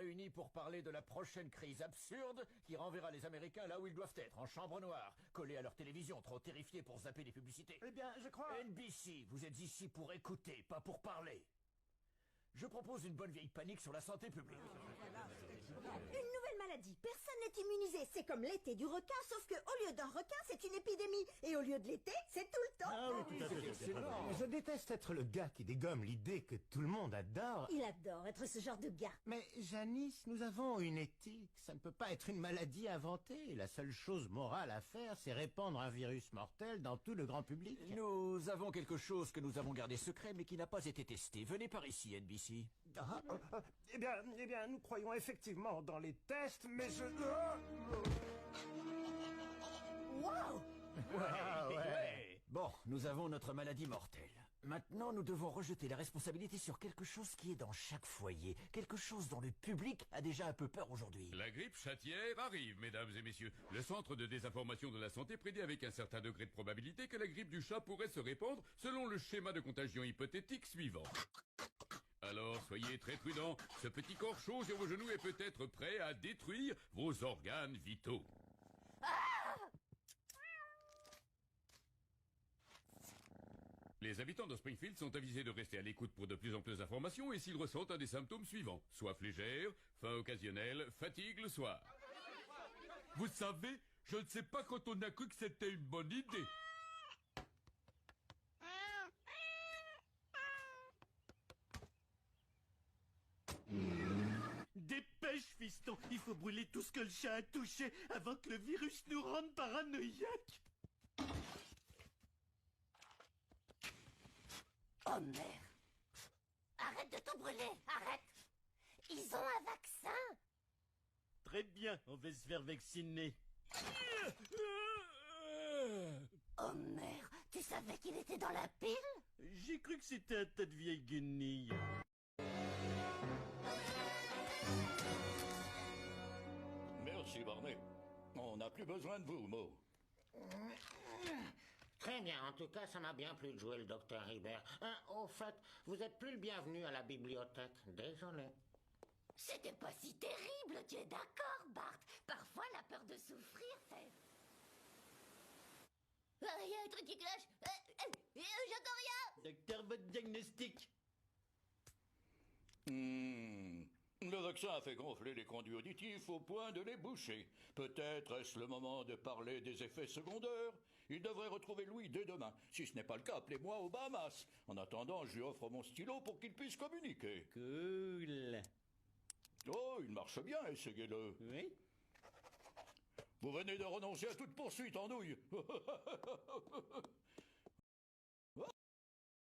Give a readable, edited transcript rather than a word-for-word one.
réunis pour parler de la prochaine crise absurde qui renverra les Américains là où ils doivent être, en chambre noire, collés à leur télévision, trop terrifiés pour zapper les publicités. Eh bien, je crois... NBC, vous êtes ici pour écouter, pas pour parler. Je propose une bonne vieille panique sur la santé publique. Une nouvelle maladie. Personne n'est immunisé. C'est comme l'été du requin, sauf que au lieu d'un requin, c'est une épidémie. Et au lieu de l'été, c'est tout le temps. Ah oui, tout à fait. Excellent. Je déteste être le gars qui dégomme l'idée que tout le monde adore. Il adore être ce genre de gars. Mais Janice, nous avons une éthique. Ça ne peut pas être une maladie inventée. La seule chose morale à faire, c'est répandre un virus mortel dans tout le grand public. Nous avons quelque chose que nous avons gardé secret mais qui n'a pas été testé. Venez par ici, NBC. Eh bien, nous croyons effectivement dans les tests, mais je... Wow! Ouais. Bon, nous avons notre maladie mortelle. Maintenant, nous devons rejeter la responsabilité sur quelque chose qui est dans chaque foyer. Quelque chose dont le public a déjà un peu peur aujourd'hui. La grippe châtière arrive, mesdames et messieurs. Le Centre de désinformation de la santé prédit avec un certain degré de probabilité que la grippe du chat pourrait se répandre selon le schéma de contagion hypothétique suivant. Alors, soyez très prudents. Ce petit corps chaud sur vos genoux est peut-être prêt à détruire vos organes vitaux. Les habitants de Springfield sont avisés de rester à l'écoute pour de plus en plus d'informations et s'ils ressentent un des symptômes suivants. Soif légère, faim occasionnelle, fatigue le soir. Vous savez, je ne sais pas quand on a cru que c'était une bonne idée. Dépêche, fiston, il faut brûler tout ce que le chat a touché avant que le virus nous rende paranoïaques. Oh merde! Arrête de tout brûler, arrête! Ils ont un vaccin! Très bien, on va se faire vacciner. Oh merde, tu savais qu'il était dans la pile? J'ai cru que c'était un tas de vieilles guenilles. Merci, Barney. On n'a plus besoin de vous, Mo. Très bien, en tout cas, ça m'a bien plu de jouer le docteur Ribert. Au fait, vous êtes plus le bienvenu à la bibliothèque. Désolé. C'était pas si terrible, tu es d'accord, Bart? Parfois, la peur de souffrir fait... Ah, il y a un truc qui cloche. J'entends rien. Docteur, votre diagnostic. Le vaccin a fait gonfler les conduits auditifs au point de les boucher. Peut-être est-ce le moment de parler des effets secondaires. Il devrait retrouver Louis dès demain. Si ce n'est pas le cas, appelez-moi aux Bahamas. En attendant, je lui offre mon stylo pour qu'il puisse communiquer. Cool. Oh, il marche bien, essayez-le. Oui? Vous venez de renoncer à toute poursuite en nouille.